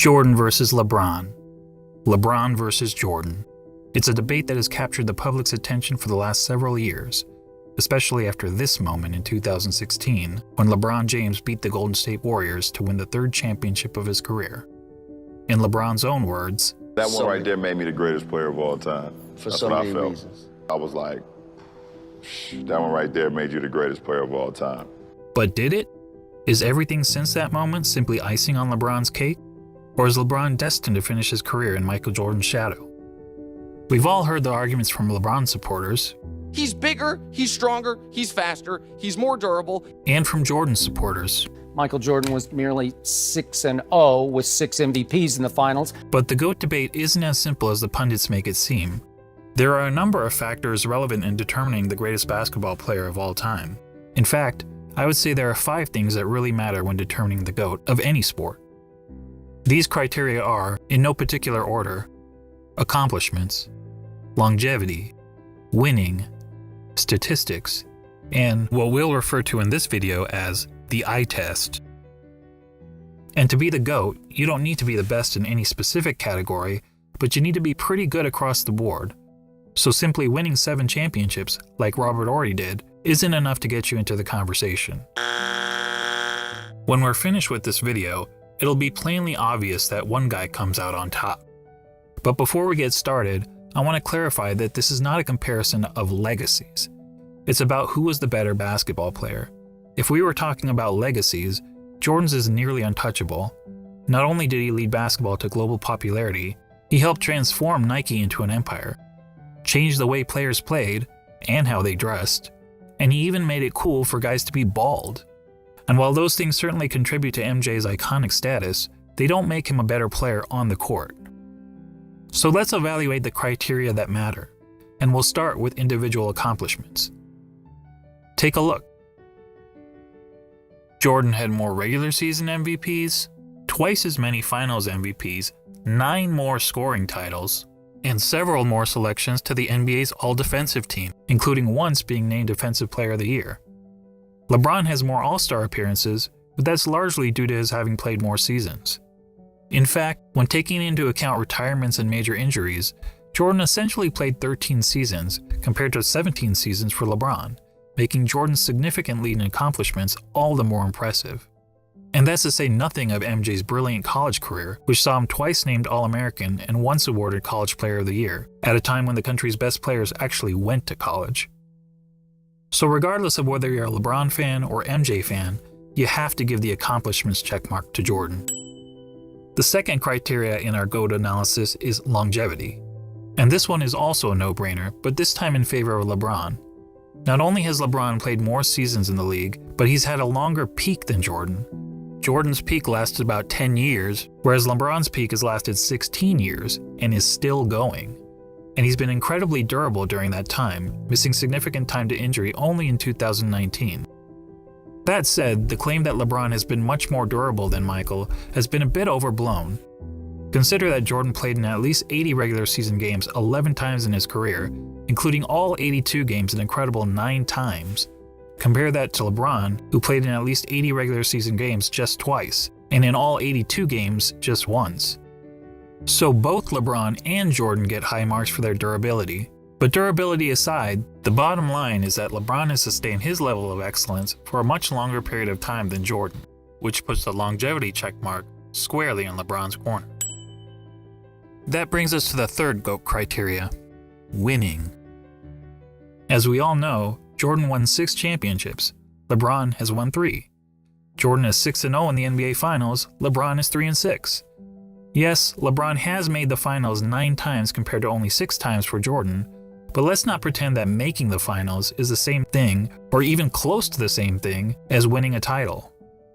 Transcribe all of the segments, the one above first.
Jordan versus LeBron. LeBron versus Jordan. It's a debate that has captured the public's attention for the last several years, especially after this moment in 2016, when LeBron James beat the Golden State Warriors to win the third championship of his career. In LeBron's own words, "That one right there made me the greatest player of all time." For so many reasons. I was like, that one right there made you the greatest player of all time. But did it? Is everything since that moment simply icing on LeBron's cake? Or is LeBron destined to finish his career in Michael Jordan's shadow? We've all heard the arguments from LeBron supporters. He's bigger, he's stronger, he's faster, he's more durable. And from Jordan supporters. Michael Jordan was merely 6-0 with 6 MVPs in the finals. But the GOAT debate isn't as simple as the pundits make it seem. There are a number of factors relevant in determining the greatest basketball player of all time. In fact, I would say there are 5 things that really matter when determining the GOAT of any sport. These criteria are, in no particular order, accomplishments, longevity, winning, statistics, and what we'll refer to in this video as the eye test. And to be the GOAT, you don't need to be the best in any specific category, but you need to be pretty good across the board. So simply winning 7 championships, like Robert Horry did, isn't enough to get you into the conversation. When we're finished with this video, it'll be plainly obvious that one guy comes out on top. But before we get started, I want to clarify that this is not a comparison of legacies. It's about who was the better basketball player. If we were talking about legacies, Jordan's is nearly untouchable. Not only did he lead basketball to global popularity, he helped transform Nike into an empire, changed the way players played and how they dressed, and he even made it cool for guys to be bald. And while those things certainly contribute to MJ's iconic status, they don't make him a better player on the court. So let's evaluate the criteria that matter, and we'll start with individual accomplishments. Take a look. Jordan had more regular season MVPs, twice as many finals MVPs, 9 more scoring titles, and several more selections to the NBA's All-Defensive team, including once being named Defensive Player of the Year. LeBron has more All-Star appearances, but that's largely due to his having played more seasons. In fact, when taking into account retirements and major injuries, Jordan essentially played 13 seasons compared to 17 seasons for LeBron, making Jordan's significant lead in accomplishments all the more impressive. And that's to say nothing of MJ's brilliant college career, which saw him twice named All-American and once awarded College Player of the Year, at a time when the country's best players actually went to college. So regardless of whether you're a LeBron fan or MJ fan, you have to give the accomplishments checkmark to Jordan. The second criteria in our GOAT analysis is longevity. And this one is also a no-brainer, but this time in favor of LeBron. Not only has LeBron played more seasons in the league, but he's had a longer peak than Jordan. Jordan's peak lasted about 10 years, whereas LeBron's peak has lasted 16 years and is still going. And he's been incredibly durable during that time, missing significant time to injury only in 2019. That said, the claim that LeBron has been much more durable than Michael has been a bit overblown. Consider that Jordan played in at least 80 regular season games 11 times in his career, including all 82 games an incredible 9 times. Compare that to LeBron, who played in at least 80 regular season games just twice, and in all 82 games just once. So both LeBron and Jordan get high marks for their durability. But durability aside, the bottom line is that LeBron has sustained his level of excellence for a much longer period of time than Jordan, which puts the longevity checkmark squarely in LeBron's corner. That brings us to the third GOAT criteria, winning. As we all know, Jordan won 6 championships, LeBron has won 3. Jordan is 6-0 in the NBA Finals, LeBron is 3-6. Yes, LeBron has made the finals 9 times compared to only 6 times for Jordan, but let's not pretend that making the finals is the same thing, or even close to the same thing, as winning a title.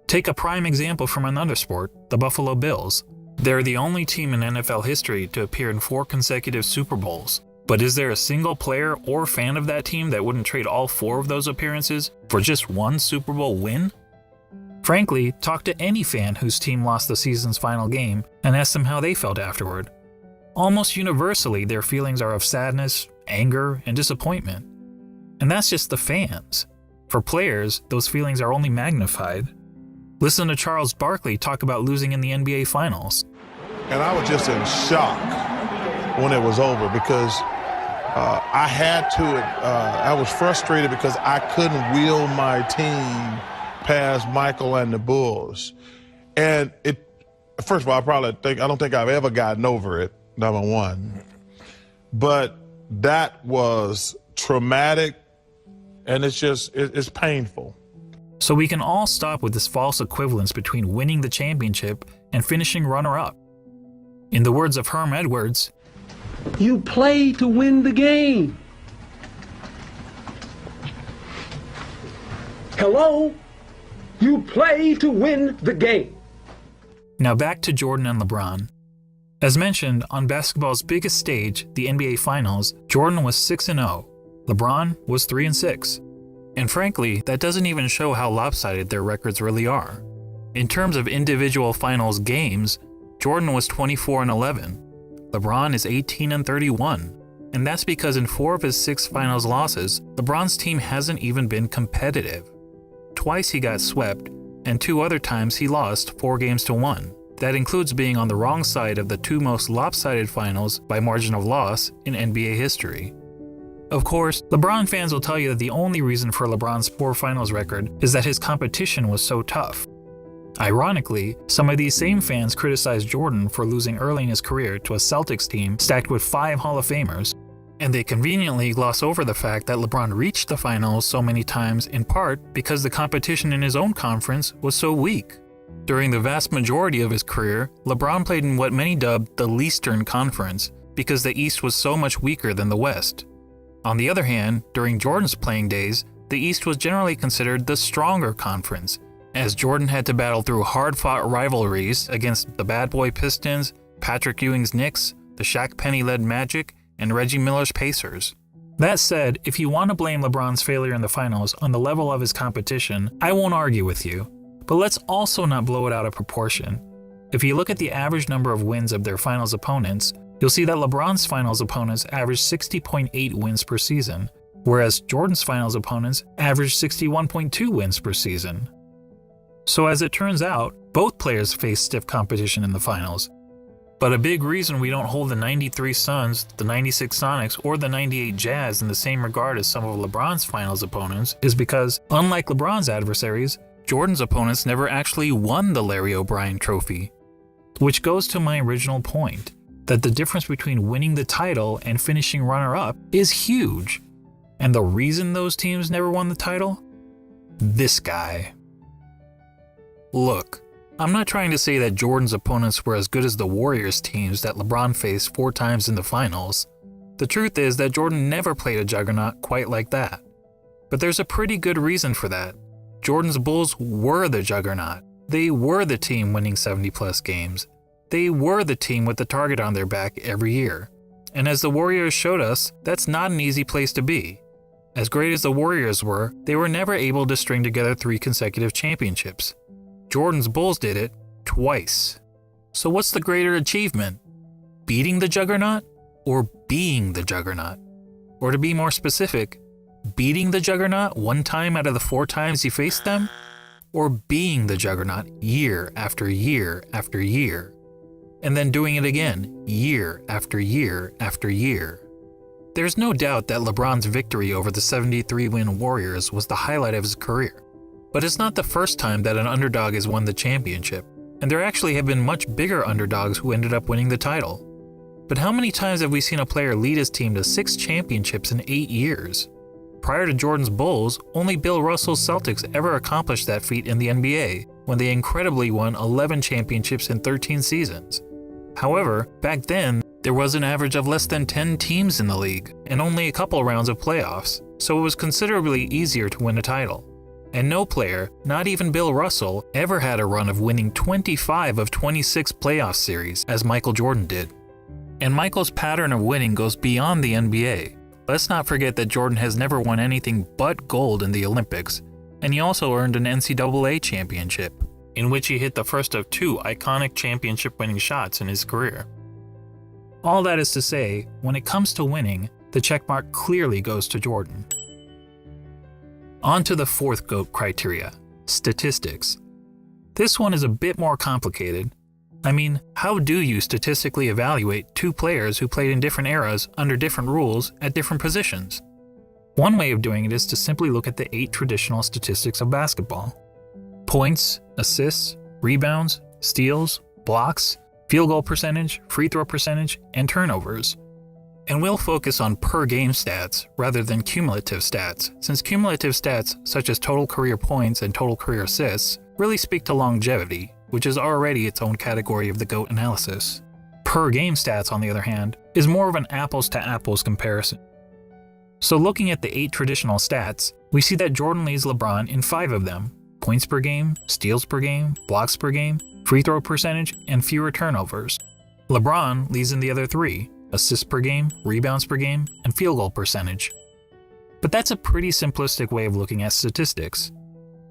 Take a prime example from another sport, the Buffalo Bills. They're the only team in NFL history to appear in 4 consecutive Super Bowls. But is there a single player or fan of that team that wouldn't trade all 4 of those appearances for just 1 Super Bowl win? Frankly, talk to any fan whose team lost the season's final game and ask them how they felt afterward. Almost universally, their feelings are of sadness, anger, and disappointment. And that's just the fans. For players, those feelings are only magnified. Listen to Charles Barkley talk about losing in the NBA Finals. And I was just in shock when it was over because I had to, I was frustrated because I couldn't wheel my team past Michael and the Bulls. And first of all, I don't think I've ever gotten over it, number one. But that was traumatic, and it's painful. So we can all stop with this false equivalence between winning the championship and finishing runner-up. In the words of Herm Edwards, you play to win the game. Hello? You play to win the game. Now back to Jordan and LeBron. As mentioned, on basketball's biggest stage, the NBA Finals, Jordan was 6-0. LeBron was 3-6. And frankly, that doesn't even show how lopsided their records really are. In terms of individual finals games, Jordan was 24-11. LeBron is 18-31. And that's because in 4 of his 6 finals losses, LeBron's team hasn't even been competitive. Twice he got swept, and 2 other times he lost 4-1. That includes being on the wrong side of the 2 most lopsided finals by margin of loss in NBA history. Of course, LeBron fans will tell you that the only reason for LeBron's poor finals record is that his competition was so tough. Ironically, some of these same fans criticized Jordan for losing early in his career to a Celtics team stacked with 5 Hall of Famers, and they conveniently gloss over the fact that LeBron reached the finals so many times in part because the competition in his own conference was so weak. During the vast majority of his career, LeBron played in what many dubbed the Leastern Conference because the East was so much weaker than the West. On the other hand, during Jordan's playing days, the East was generally considered the stronger conference, as Jordan had to battle through hard-fought rivalries against the Bad Boy Pistons, Patrick Ewing's Knicks, the Shaq Penny-led Magic, and Reggie Miller's Pacers. That said, if you want to blame LeBron's failure in the finals on the level of his competition, I won't argue with you. But let's also not blow it out of proportion. If you look at the average number of wins of their finals opponents, you'll see that LeBron's finals opponents averaged 60.8 wins per season, whereas Jordan's finals opponents averaged 61.2 wins per season. So as it turns out, both players face stiff competition in the finals. But a big reason we don't hold the 93 Suns, the 96 Sonics, or the 98 Jazz in the same regard as some of LeBron's finals opponents is because, unlike LeBron's adversaries, Jordan's opponents never actually won the Larry O'Brien Trophy. Which goes to my original point, that the difference between winning the title and finishing runner-up is huge. And the reason those teams never won the title? This guy. Look, I'm not trying to say that Jordan's opponents were as good as the Warriors teams that LeBron faced 4 times in the finals. The truth is that Jordan never played a juggernaut quite like that. But there's a pretty good reason for that. Jordan's Bulls were the juggernaut. They were the team winning 70-plus games. They were the team with the target on their back every year. And as the Warriors showed us, that's not an easy place to be. As great as the Warriors were, they were never able to string together 3 consecutive championships. Jordan's Bulls did it twice. So what's the greater achievement? Beating the juggernaut or being the juggernaut? Or to be more specific, beating the juggernaut 1 time out of the 4 times you faced them? Or being the juggernaut year after year after year? And then doing it again, year after year after year. There's no doubt that LeBron's victory over the 73-win Warriors was the highlight of his career. But it's not the first time that an underdog has won the championship, and there actually have been much bigger underdogs who ended up winning the title. But how many times have we seen a player lead his team to 6 championships in 8 years? Prior to Jordan's Bulls, only Bill Russell's Celtics ever accomplished that feat in the NBA, when they incredibly won 11 championships in 13 seasons. However, back then, there was an average of less than 10 teams in the league, and only a couple rounds of playoffs, so it was considerably easier to win a title. And no player, not even Bill Russell, ever had a run of winning 25 of 26 playoff series, as Michael Jordan did. And Michael's pattern of winning goes beyond the NBA. Let's not forget that Jordan has never won anything but gold in the Olympics, and he also earned an NCAA championship, in which he hit the first of 2 iconic championship-winning shots in his career. All that is to say, when it comes to winning, the checkmark clearly goes to Jordan. On to the 4th GOAT criteria, statistics. This one is a bit more complicated, I mean, how do you statistically evaluate two players who played in different eras under different rules at different positions? One way of doing it is to simply look at the 8 traditional statistics of basketball: points, assists, rebounds, steals, blocks, field goal percentage, free throw percentage, and turnovers. And we'll focus on per game stats rather than cumulative stats, since cumulative stats such as total career points and total career assists really speak to longevity, which is already its own category of the GOAT analysis. Per game stats, on the other hand, is more of an apples to apples comparison. So looking at the 8 traditional stats, we see that Jordan leads LeBron in 5 of them: points per game, steals per game, blocks per game, free throw percentage, and fewer turnovers. LeBron leads in the other 3: assists per game, rebounds per game, and field goal percentage. But that's a pretty simplistic way of looking at statistics.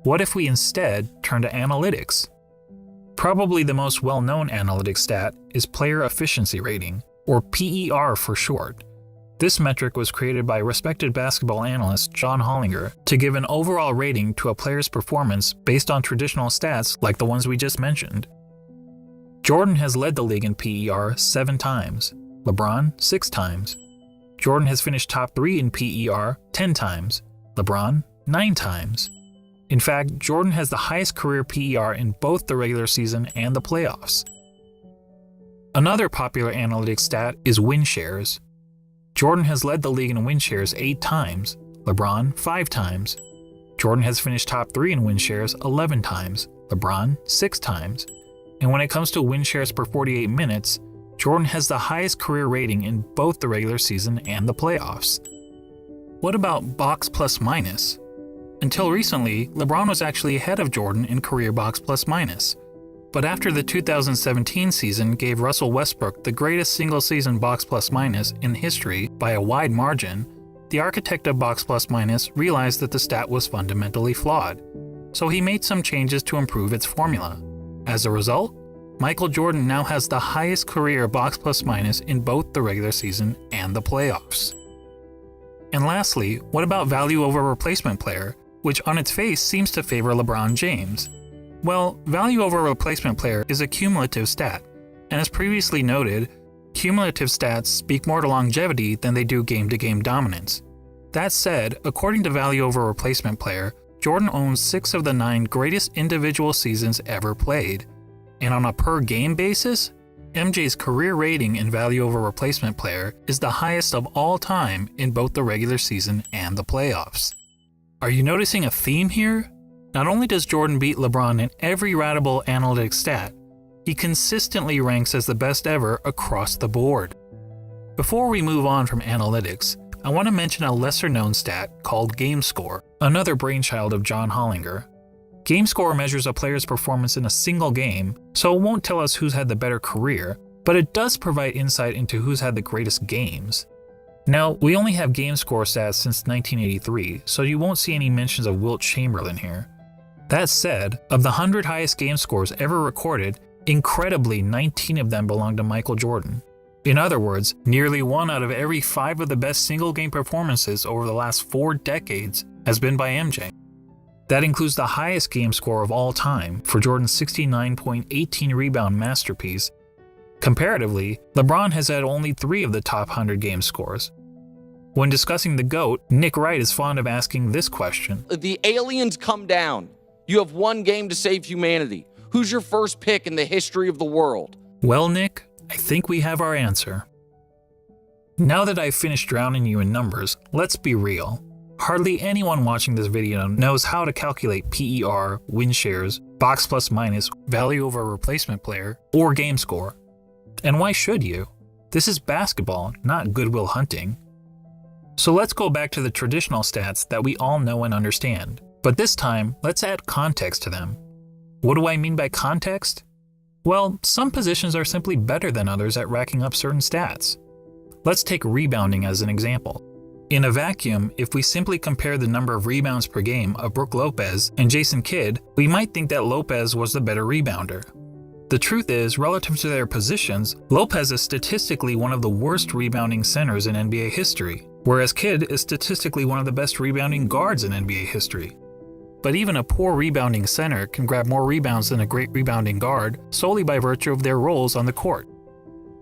What if we instead turn to analytics? Probably the most well-known analytic stat is player efficiency rating, or PER for short. This metric was created by respected basketball analyst John Hollinger to give an overall rating to a player's performance based on traditional stats like the ones we just mentioned. Jordan has led the league in PER 7 times, LeBron 6 times. Jordan has finished top 3 in PER 10 times, LeBron 9 times. In fact, Jordan has the highest career PER in both the regular season and the playoffs. Another popular analytics stat is win shares. Jordan has led the league in win shares 8 times, LeBron 5 times. Jordan has finished top 3 in win shares 11 times, LeBron 6 times. And when it comes to win shares per 48 minutes, Jordan has the highest career rating in both the regular season and the playoffs. What about box plus minus? Until recently, LeBron was actually ahead of Jordan in career box plus minus. But after the 2017 season gave Russell Westbrook the greatest single-season box plus minus in history by a wide margin, the architect of box plus minus realized that the stat was fundamentally flawed. So he made some changes to improve its formula. As a result, Michael Jordan now has the highest career box plus minus in both the regular season and the playoffs. And lastly, what about value over replacement player, which on its face seems to favor LeBron James? Well, value over replacement player is a cumulative stat, and as previously noted, cumulative stats speak more to longevity than they do game-to-game dominance. That said, according to value over replacement player, Jordan owns 6 of the 9 greatest individual seasons ever played. And on a per-game basis, MJ's career rating in value over replacement player is the highest of all time in both the regular season and the playoffs. Are you noticing a theme here? Not only does Jordan beat LeBron in every ratable analytics stat, he consistently ranks as the best ever across the board. Before we move on from analytics, I want to mention a lesser-known stat called game score, another brainchild of John Hollinger. Game score measures a player's performance in a single game, so it won't tell us who's had the better career, but it does provide insight into who's had the greatest games. Now, we only have game score stats since 1983, so you won't see any mentions of Wilt Chamberlain here. That said, of the 100 highest game scores ever recorded, incredibly 19 of them belong to Michael Jordan. In other words, nearly 1 out of every 5 of the best single-game performances over the last 4 decades has been by MJ. That includes the highest game score of all time for Jordan's 69.18 rebound masterpiece. Comparatively, LeBron has had only 3 of the top 100 game scores. When discussing the GOAT, Nick Wright is fond of asking this question. The aliens come down. You have 1 game to save humanity. Who's your first pick in the history of the world? Well, Nick, I think we have our answer. Now that I've finished drowning you in numbers, let's be real. Hardly anyone watching this video knows how to calculate PER, win shares, box plus minus, value over replacement player, or game score. And why should you? This is basketball, not Good Will Hunting. So let's go back to the traditional stats that we all know and understand. But this time, let's add context to them. What do I mean by context? Well, some positions are simply better than others at racking up certain stats. Let's take rebounding as an example. In a vacuum, if we simply compare the number of rebounds per game of Brook Lopez and Jason Kidd, we might think that Lopez was the better rebounder. The truth is, relative to their positions, Lopez is statistically one of the worst rebounding centers in NBA history, whereas Kidd is statistically one of the best rebounding guards in NBA history. but even a poor rebounding center can grab more rebounds than a great rebounding guard solely by virtue of their roles on the court.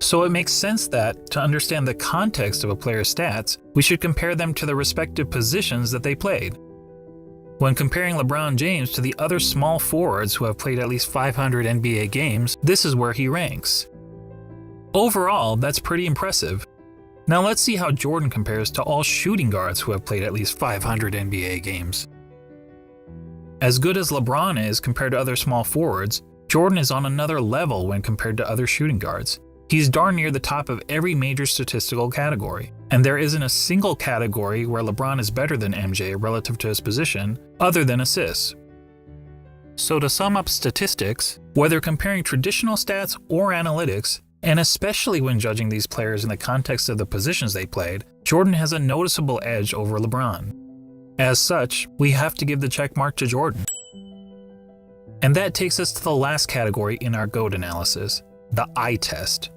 So it makes sense that, to understand the context of a player's stats, we should compare them to the respective positions that they played. When comparing LeBron James to the other small forwards who have played at least 500 NBA games, this is where he ranks. Overall, that's pretty impressive. Now let's see how Jordan compares to all shooting guards who have played at least 500 NBA games. As good as LeBron is compared to other small forwards, Jordan is on another level when compared to other shooting guards. He's darn near the top of every major statistical category, and there isn't a single category where LeBron is better than MJ relative to his position, other than assists. So to sum up statistics, whether comparing traditional stats or analytics, and especially when judging these players in the context of the positions they played, Jordan has a noticeable edge over LeBron. As such, we have to give the checkmark to Jordan. And that takes us to the last category in our GOAT analysis, the eye test.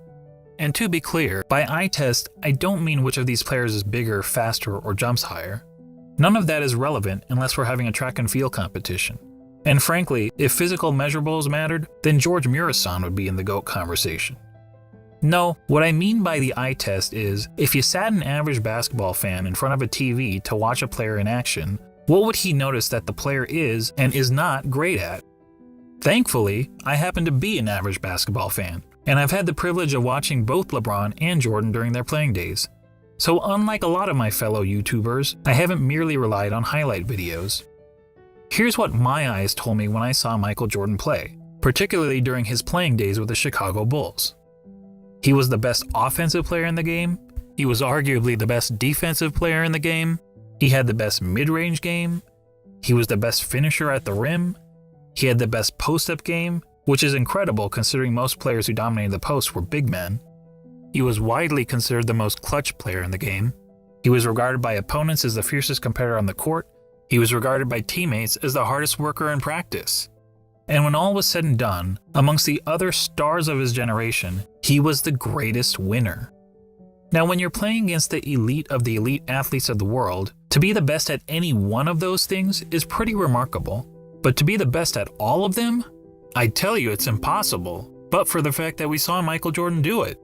And to be clear, by eye test, I don't mean which of these players is bigger, faster, or jumps higher. None of that is relevant unless we're having a track and field competition. And frankly, if physical measurables mattered, then George Murasan would be in the GOAT conversation. No, what I mean by the eye test is, if you sat an average basketball fan in front of a TV to watch a player in action, what would he notice that the player is and is not great at? Thankfully, I happen to be an average basketball fan, and I've had the privilege of watching both LeBron and Jordan during their playing days. So unlike a lot of my fellow YouTubers, I haven't merely relied on highlight videos. Here's what my eyes told me when I saw Michael Jordan play, particularly during his playing days with the Chicago Bulls. He was the best offensive player in the game, he was arguably the best defensive player in the game, he had the best mid-range game, he was the best finisher at the rim, he had the best post-up game, which is incredible considering most players who dominated the post were big men. He was widely considered the most clutch player in the game. He was regarded by opponents as the fiercest competitor on the court. He was regarded by teammates as the hardest worker in practice. And when all was said and done, amongst the other stars of his generation, he was the greatest winner. Now, when you're playing against the elite of the elite athletes of the world, to be the best at any one of those things is pretty remarkable. But to be the best at all of them? I tell you it's impossible, but for the fact that we saw Michael Jordan do it.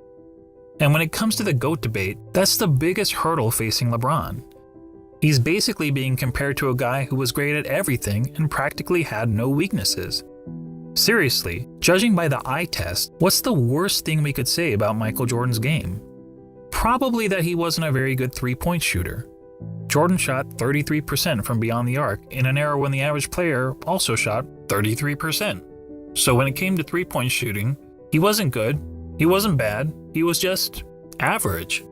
And when it comes to the GOAT debate, that's the biggest hurdle facing LeBron. He's basically being compared to a guy who was great at everything and practically had no weaknesses. Seriously, judging by the eye test, what's the worst thing we could say about Michael Jordan's game? Probably that he wasn't a very good three-point shooter. Jordan shot 33% from beyond the arc in an era when the average player also shot 33%. So when it came to three-point shooting, he wasn't good, he wasn't bad, he was just average.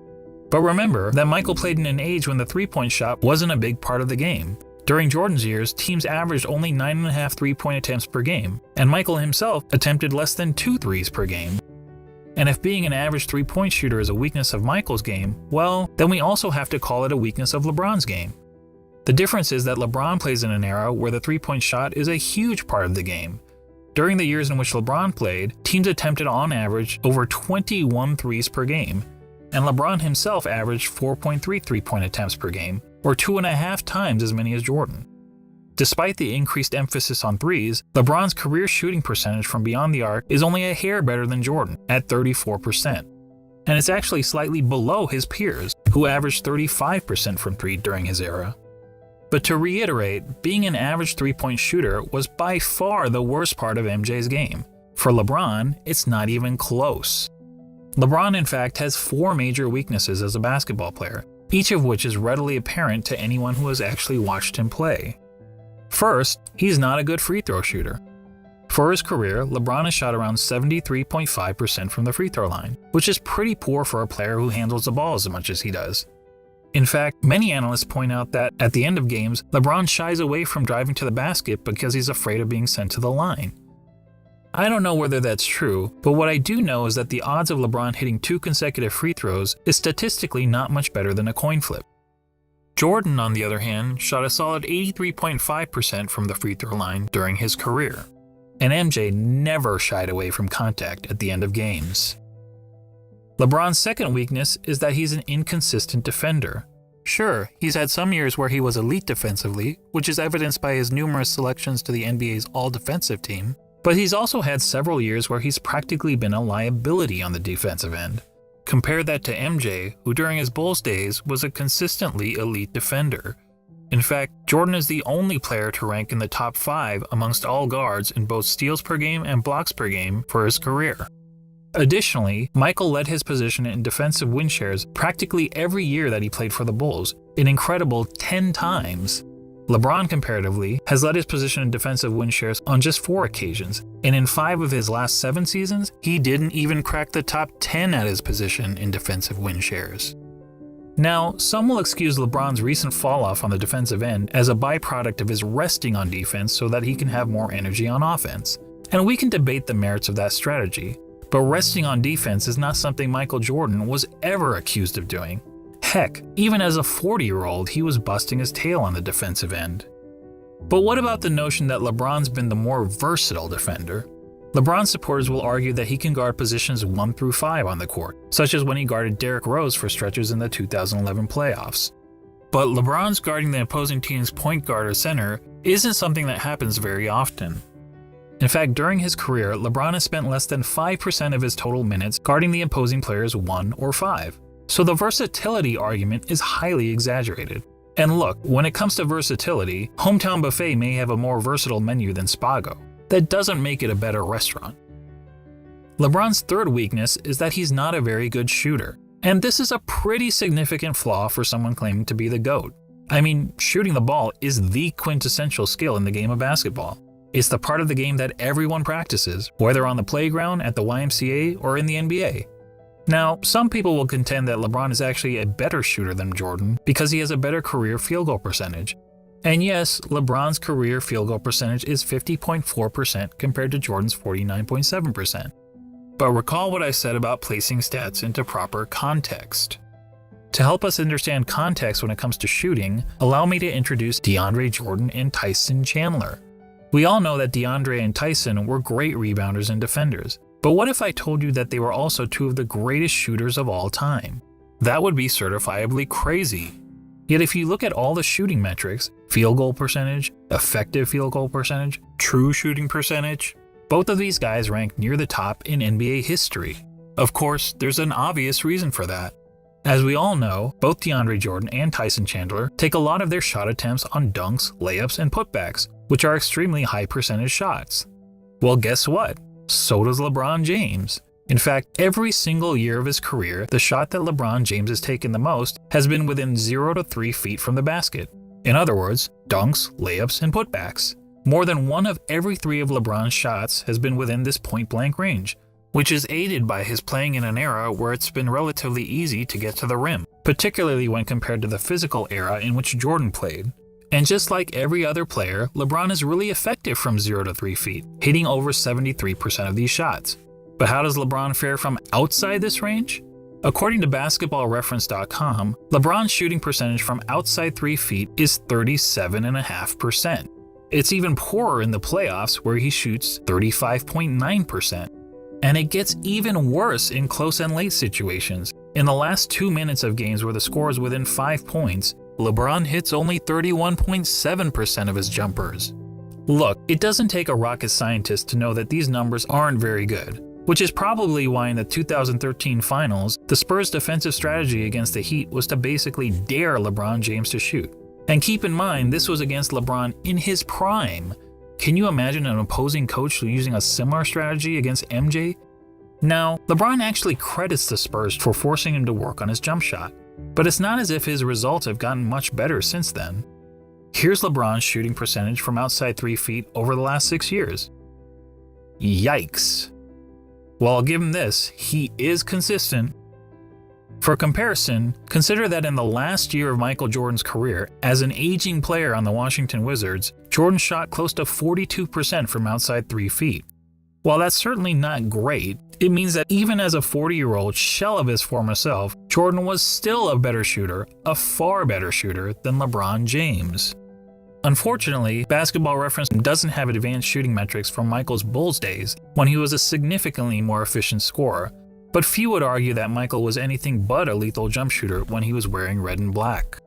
But remember that Michael played in an age when the three-point shot wasn't a big part of the game. During Jordan's years, teams averaged only 9.5 three-point attempts per game, and Michael himself attempted less than 2 threes per game. And if being an average three-point shooter is a weakness of Michael's game, well, then we also have to call it a weakness of LeBron's game. The difference is that LeBron plays in an era where the three-point shot is a huge part of the game. During the years in which LeBron played, teams attempted on average over 21 threes per game, and LeBron himself averaged 4.3 three-point attempts per game, or 2.5 times as many as Jordan. Despite the increased emphasis on threes, LeBron's career shooting percentage from beyond the arc is only a hair better than Jordan, at 34%. And it's actually slightly below his peers, who averaged 35% from three during his era. But to reiterate, being an average three-point shooter was by far the worst part of MJ's game. For LeBron, it's not even close. LeBron, in fact, has 4 major weaknesses as a basketball player, each of which is readily apparent to anyone who has actually watched him play. First, he's not a good free throw shooter. For his career, LeBron has shot around 73.5% from the free throw line, which is pretty poor for a player who handles the ball as much as he does. In fact, many analysts point out that, at the end of games, LeBron shies away from driving to the basket because he's afraid of being sent to the line. I don't know whether that's true, but what I do know is that the odds of LeBron hitting 2 consecutive free throws is statistically not much better than a coin flip. Jordan, on the other hand, shot a solid 83.5% from the free throw line during his career, and MJ never shied away from contact at the end of games. LeBron's second weakness is that he's an inconsistent defender. Sure, he's had some years where he was elite defensively, which is evidenced by his numerous selections to the NBA's all-defensive team, but he's also had several years where he's practically been a liability on the defensive end. Compare that to MJ, who during his Bulls days was a consistently elite defender. In fact, Jordan is the only player to rank in the top 5 amongst all guards in both steals per game and blocks per game for his career. Additionally, Michael led his position in defensive win shares practically every year that he played for the Bulls, an incredible 10 times. LeBron, comparatively, has led his position in defensive win shares on just 4 occasions, and in 5 of his last 7 seasons, he didn't even crack the top 10 at his position in defensive win shares. Now, some will excuse LeBron's recent falloff on the defensive end as a byproduct of his resting on defense so that he can have more energy on offense, and we can debate the merits of that strategy. But resting on defense is not something Michael Jordan was ever accused of doing. Heck, even as a 40-year-old, he was busting his tail on the defensive end. But what about the notion that LeBron's been the more versatile defender? LeBron supporters will argue that he can guard positions 1 through 5 on the court, such as when he guarded Derrick Rose for stretches in the 2011 playoffs. But LeBron's guarding the opposing team's point guard or center isn't something that happens very often. In fact, during his career, LeBron has spent less than 5% of his total minutes guarding the opposing players 1 or 5. So the versatility argument is highly exaggerated. And look, when it comes to versatility, Hometown Buffet may have a more versatile menu than Spago. That doesn't make it a better restaurant. LeBron's third weakness is that he's not a very good shooter. And this is a pretty significant flaw for someone claiming to be the GOAT. I mean, shooting the ball is the quintessential skill in the game of basketball. It's the part of the game that everyone practices, whether on the playground, at the YMCA, or in the NBA. Now, some people will contend that LeBron is actually a better shooter than Jordan because he has a better career field goal percentage. And yes, LeBron's career field goal percentage is 50.4% compared to Jordan's 49.7%. But recall what I said about placing stats into proper context. To help us understand context when it comes to shooting, allow me to introduce DeAndre Jordan and Tyson Chandler. We all know that DeAndre and Tyson were great rebounders and defenders, but what if I told you that they were also 2 of the greatest shooters of all time? That would be certifiably crazy. Yet if you look at all the shooting metrics, field goal percentage, effective field goal percentage, true shooting percentage, both of these guys rank near the top in NBA history. Of course, there's an obvious reason for that. As we all know, both DeAndre Jordan and Tyson Chandler take a lot of their shot attempts on dunks, layups, and putbacks, which are extremely high percentage shots. Well, guess what? So does LeBron James. In fact, every single year of his career, the shot that LeBron James has taken the most has been within 0 to 3 feet from the basket. In other words, dunks, layups, and putbacks. More than 1 of every 3 of LeBron's shots has been within this point-blank range, which is aided by his playing in an era where it's been relatively easy to get to the rim, particularly when compared to the physical era in which Jordan played. And just like every other player, LeBron is really effective from 0 to 3 feet, hitting over 73% of these shots. But how does LeBron fare from outside this range? According to basketballreference.com, LeBron's shooting percentage from outside 3 feet is 37.5%. It's even poorer in the playoffs where he shoots 35.9%. And it gets even worse in close and late situations. In the last 2 minutes of games where the score is within 5 points, LeBron hits only 31.7% of his jumpers. Look, it doesn't take a rocket scientist to know that these numbers aren't very good, which is probably why in the 2013 finals, the Spurs' defensive strategy against the Heat was to basically dare LeBron James to shoot. And keep in mind, this was against LeBron in his prime. Can you imagine an opposing coach using a similar strategy against MJ? Now, LeBron actually credits the Spurs for forcing him to work on his jump shot, but it's not as if his results have gotten much better since then. Here's LeBron's shooting percentage from outside 3 feet over the last 6 years. Yikes. Well, I'll give him this, he is consistent. For comparison, consider that in the last year of Michael Jordan's career, as an aging player on the Washington Wizards, Jordan shot close to 42% from outside 3 feet. While that's certainly not great, it means that even as a 40-year-old shell of his former self, Jordan was still a better shooter, a far better shooter than LeBron James. Unfortunately, Basketball Reference doesn't have advanced shooting metrics from Michael's Bulls days, when he was a significantly more efficient scorer, but few would argue that Michael was anything but a lethal jump shooter when he was wearing red and black.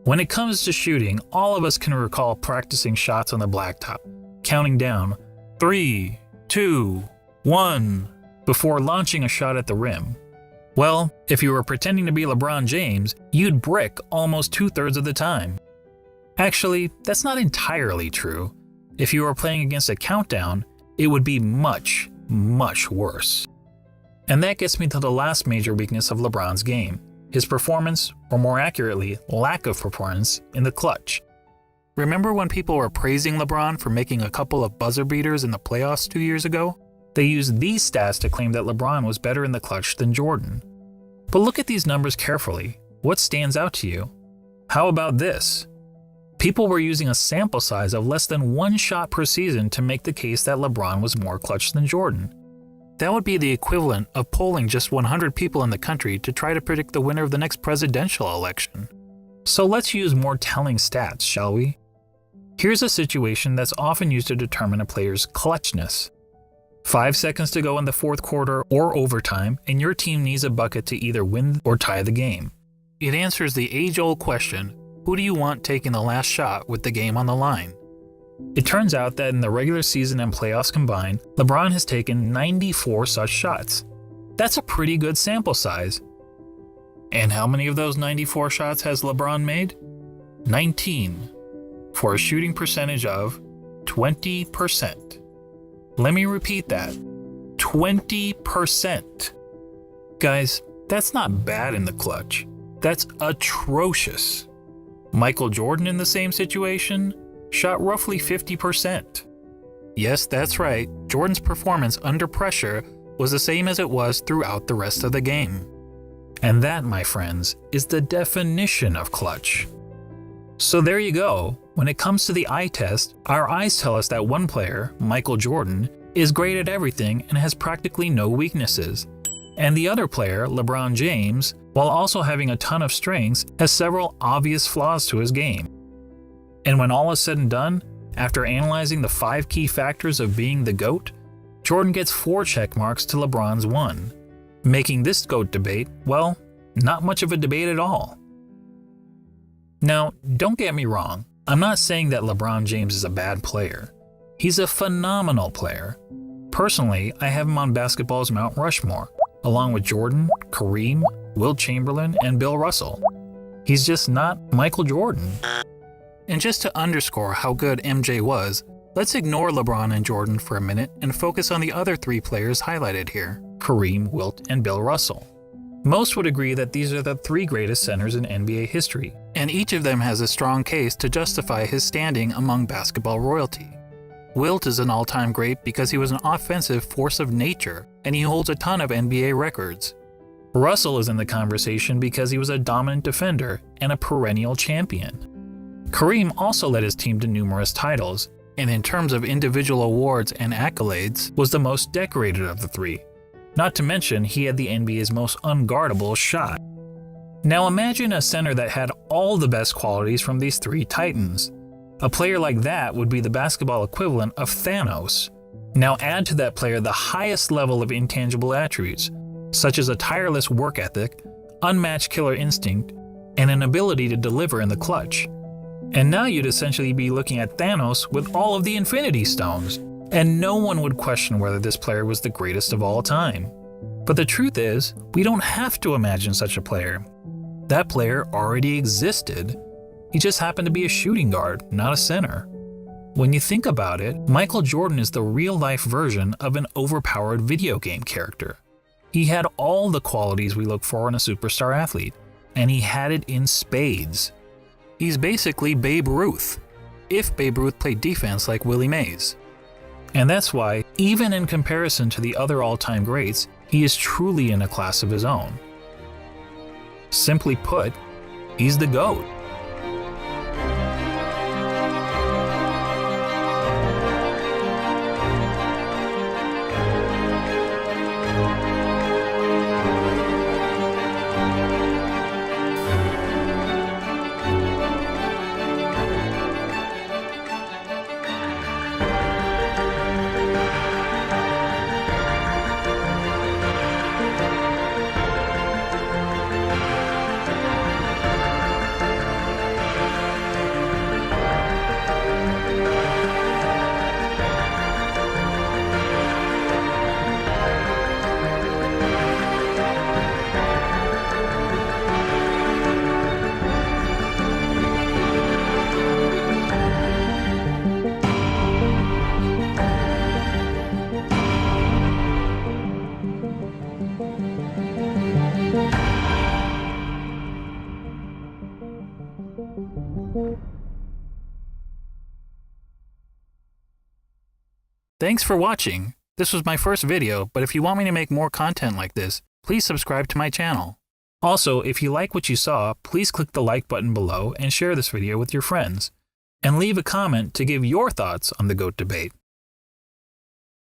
When it comes to shooting, all of us can recall practicing shots on the blacktop, counting down 3, 2, 1 before launching a shot at the rim. Well, if you were pretending to be LeBron James, you'd brick almost 2/3 of the time. Actually, that's not entirely true. If you were playing against a countdown, it would be much, much worse. And that gets me to the last major weakness of LeBron's game, his performance, or more accurately, lack of performance, in the clutch. Remember when people were praising LeBron for making a couple of buzzer beaters in the playoffs 2 years ago? They used these stats to claim that LeBron was better in the clutch than Jordan. But look at these numbers carefully. What stands out to you? How about this? People were using a sample size of less than 1 shot per season to make the case that LeBron was more clutch than Jordan. That would be the equivalent of polling just 100 people in the country to try to predict the winner of the next presidential election. So let's use more telling stats, shall we? Here's a situation that's often used to determine a player's clutchness. 5 seconds to go in the fourth quarter or overtime, and your team needs a bucket to either win or tie the game. It answers the age-old question, who do you want taking the last shot with the game on the line? It turns out that in the regular season and playoffs combined, LeBron has taken 94 such shots. That's a pretty good sample size. And how many of those 94 shots has LeBron made? 19, for a shooting percentage of 20%. Let me repeat that. 20%. Guys, that's not bad in the clutch. That's atrocious. Michael Jordan in the same situation shot roughly 50%. Yes, that's right. Jordan's performance under pressure was the same as it was throughout the rest of the game. And that, my friends, is the definition of clutch. So there you go. When it comes to the eye test, our eyes tell us that one player, Michael Jordan, is great at everything and has practically no weaknesses. And the other player, LeBron James, while also having a ton of strengths, has several obvious flaws to his game. And when all is said and done, after analyzing the 5 key factors of being the GOAT, Jordan gets 4 check marks to LeBron's 1, making this GOAT debate, well, not much of a debate at all. Now, don't get me wrong, I'm not saying that LeBron James is a bad player. He's a phenomenal player. Personally, I have him on basketball's Mount Rushmore, along with Jordan, Kareem, Wilt Chamberlain, and Bill Russell. He's just not Michael Jordan. And just to underscore how good MJ was, let's ignore LeBron and Jordan for a minute and focus on the other 3 players highlighted here, Kareem, Wilt, and Bill Russell. Most would agree that these are the 3 greatest centers in NBA history, and each of them has a strong case to justify his standing among basketball royalty. Wilt is an all-time great because he was an offensive force of nature, and he holds a ton of NBA records. Russell is in the conversation because he was a dominant defender and a perennial champion. Kareem also led his team to numerous titles, and in terms of individual awards and accolades, was the most decorated of the 3. Not to mention, he had the NBA's most unguardable shot. Now imagine a center that had all the best qualities from these 3 titans. A player like that would be the basketball equivalent of Thanos. Now add to that player the highest level of intangible attributes, such as a tireless work ethic, unmatched killer instinct, and an ability to deliver in the clutch. And now you'd essentially be looking at Thanos with all of the Infinity Stones, and no one would question whether this player was the greatest of all time. But the truth is, we don't have to imagine such a player. That player already existed. He just happened to be a shooting guard, not a center. When you think about it, Michael Jordan is the real-life version of an overpowered video game character. He had all the qualities we look for in a superstar athlete, and he had it in spades. He's basically Babe Ruth, if Babe Ruth played defense like Willie Mays. And that's why, even in comparison to the other all-time greats, he is truly in a class of his own. Simply put, he's the GOAT. Thanks for watching. This was my first video, but if you want me to make more content like this, please subscribe to my channel. Also, if you like what you saw, please click the like button below and share this video with your friends. And leave a comment to give your thoughts on the GOAT debate.